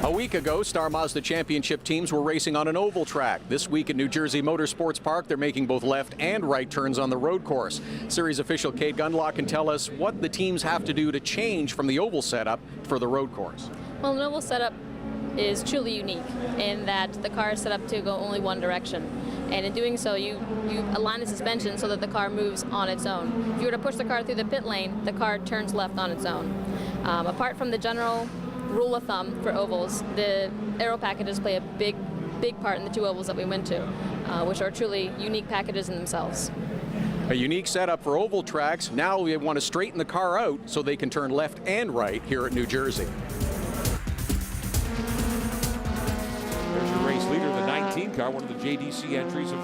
A week ago, Star Mazda Championship teams were racing on an oval track. This week at New Jersey Motorsports Park, they're making both left and right turns on the road course. Series official Kate Gunlock can tell us what the teams have to do to change from the oval setup for the road course. Well, an oval setup is truly unique in that the car is set up to go only one direction. And in doing so, you align the suspension so that the car moves on its own. If you were to push the car through the pit lane, the car turns left on its own. Apart from the general rule of thumb for ovals, the aero packages play a big part in the two ovals that we went to, which are truly unique packages in themselves. A unique setup for oval tracks. Now we want to straighten the car out so they can turn left and right here at New Jersey. There's your race leader, the 19 car, one of the JDC entries of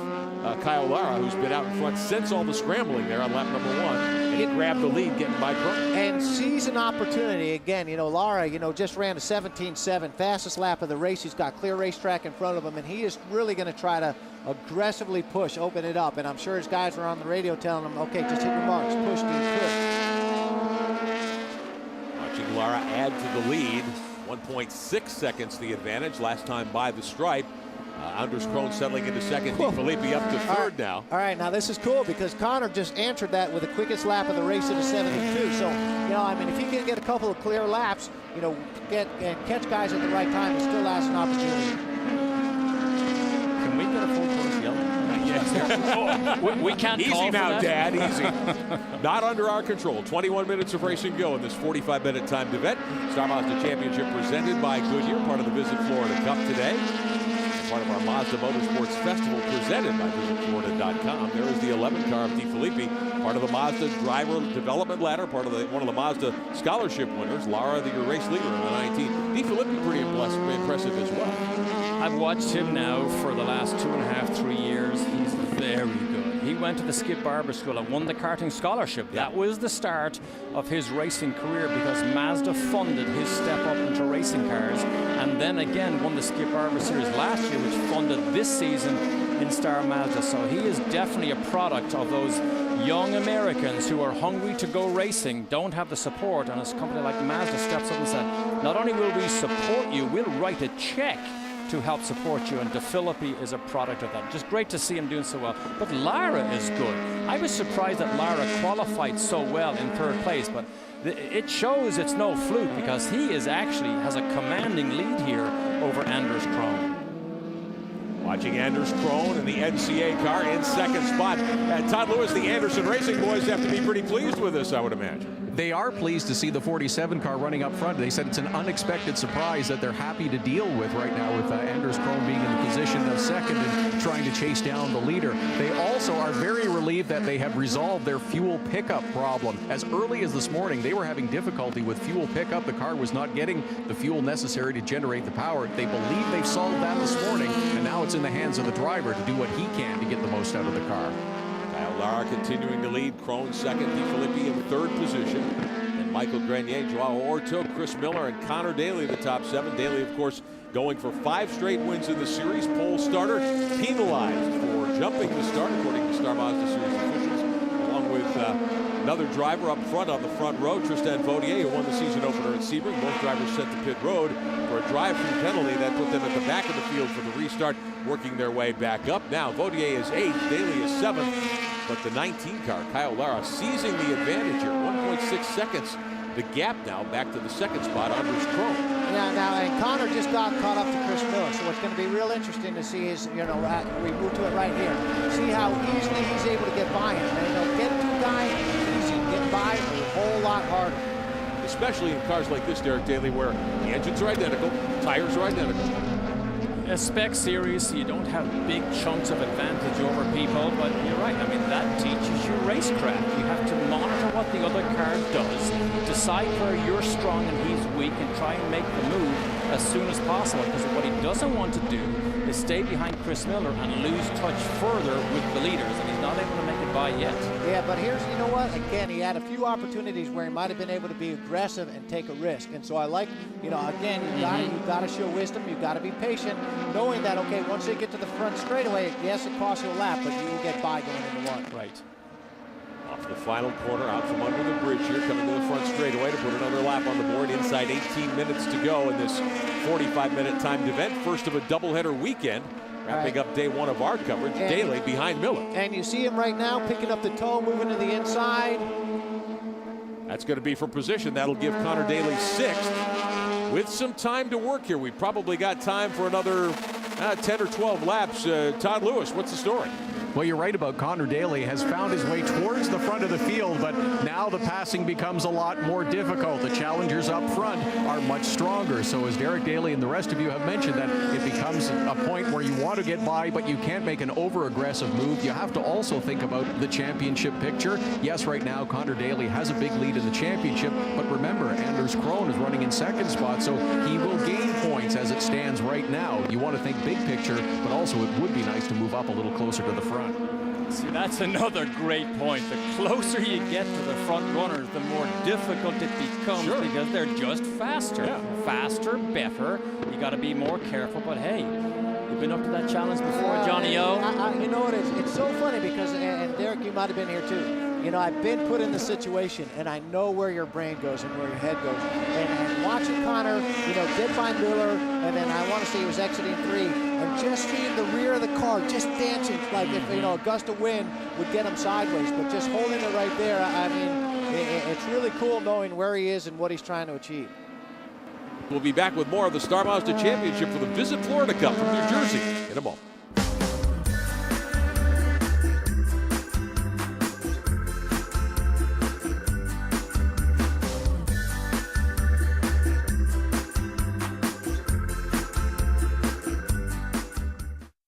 Kyle Lara, who's been out in front since all the scrambling there on lap number 1. And he grabbed the lead, getting by Crow. And sees an opportunity. Again, Lara, just ran a 17.7, fastest lap of the race. He's got clear racetrack in front of him, and he is really going to try to aggressively push, open it up. And I'm sure his guys are on the radio telling him, okay, just hit your marks, push, dude, push. Watching Lara add to the lead. 1.6 seconds the advantage, last time by the stripe. Anders Krohn settling into second. Filippi up to third now. All right, now this is cool because Connor just answered that with the quickest lap of the race at a 72. So, if he can get a couple of clear laps, get and catch guys at the right time, he still has an opportunity. Can we get a full course yellow? we can't. Easy now, that. Dad. Easy. Not under our control. 21 minutes of racing go in this 45-minute timed event. Star Mazda Championship presented by Goodyear, part of the Visit Florida Cup today. Part of our Mazda Motorsports Festival presented by VisitFlorida.com. There is the 11 car of DeFilippi, part of the Mazda Driver Development Ladder, part of one of the Mazda Scholarship winners. Lara, your race leader in the 19. DeFilippi pretty impressive as well. I've watched him now for the last 2.5, 3 years. He's very good. He went to the Skip Barber School and won the karting scholarship. That was the start of his racing career because Mazda funded his step up into racing cars, and then again won the Skip Barber Series last year, which funded this season in Star Mazda. So he is definitely a product of those young Americans who are hungry to go racing, don't have the support, and a company like Mazda steps up and said, not only will we support you, we'll write a check to help support you, and DeFilippi is a product of that. Just great to see him doing so well. But Lara is good. I was surprised that Lara qualified so well in third place, but it shows it's no fluke because he has a commanding lead here over Anders Krohn. Watching Anders Krohn in the NCA car in second spot. Todd Lewis, the Anderson Racing boys have to be pretty pleased with this, I would imagine. They are pleased to see the 47 car running up front. They said it's an unexpected surprise that they're happy to deal with right now with Anders Krohn being in the position of second and trying to chase down the leader. They also are very relieved that they have resolved their fuel pickup problem. As early as this morning, they were having difficulty with fuel pickup. The car was not getting the fuel necessary to generate the power. They believe they've solved that this morning, and now it's in the hands of the driver to do what he can to get the most out of the car. Kyle Lara continuing to lead. Krohn second, DeFilippi in third position. And Michael Grenier, Joao Orto, Chris Miller, and Connor Daly the top 7. Daly, of course, going for 5 straight wins in the series. Pole starter penalized for jumping the start, according to Star Mazda Series officials, along with another driver up front on the front row, Tristan Vautier, who won the season opener at Sebring. Both drivers sent to pit road for a drive-through penalty that put them at the back of the field for the restart, working their way back up. Now Vautier is 8th, Daly is 7th, but the 19 car, Kyle Lara, seizing the advantage here. 1.6 seconds. The gap now back to the second spot, Anders Krohn. Yeah, and Connor just got caught up to Chris Miller. So what's going to be real interesting to see is, we move to it right here. See how easily he's able to get by him. And get two guys easy, get by a whole lot harder. Especially in cars like this, Derek Daly, where the engines are identical, tires are identical. A spec series, you don't have big chunks of advantage over people, but you're right. That teaches you racecraft. You have to monitor what the other car does, decide where you're strong and he's weak, and try and make the move as soon as possible. Because what he doesn't want to do is stay behind Chris Miller and lose touch further with the leaders, and he's not able to make it by yet. Yeah, but here's, what? Again, he had a few opportunities where he might have been able to be aggressive and take a risk. And so I like, again, you've got to show wisdom. You've got to be patient, knowing that, okay, once they get to the front straightaway, yes, it costs you a lap, but you will get by going into one. Right. Off the final corner, out from under the bridge here, coming to the front straightaway to put another lap on the board. Inside 18 minutes to go in this 45-minute timed event, first of a doubleheader weekend. Wrapping up day one of our coverage, Daly behind Miller. And you see him right now picking up the toe, moving to the inside. That's going to be for position. That'll give Connor Daly 6th. With some time to work here, we probably got time for another 10 or 12 laps. Todd Lewis, what's the story? Well, you're right about Connor Daly has found his way towards the front of the field, but now the passing becomes a lot more difficult. The challengers up front are much stronger. So as Derek Daly and the rest of you have mentioned, that it becomes a point where you want to get by, but you can't make an over-aggressive move. You have to also think about the championship picture. Yes, right now Connor Daly has a big lead in the championship, but remember, Anders Krohn is running in second spot, so he will gain points as it stands right now. You want to think big picture, but also it would be nice to move up a little closer to the front. See, that's another great point. The closer you get to the front runners, the more difficult it becomes because they're just faster. Faster, better. You got to be more careful. But hey, you've been up to that challenge before, Johnny O. You know what? It's so funny because, and Derek, you might have been here too. You know, I've been put in the situation, and I know where your brain goes and where your head goes. And watching Connor, you know, did find Miller, and then I want to say he was exiting 3, and just seeing the rear of the car just dancing, like if, you know, a gust of wind would get him sideways, but just holding it right there, I mean, it's really cool knowing where he is and what he's trying to achieve. We'll be back with more of the Star Mazda Championship for the Visit Florida Cup from New Jersey in a moment.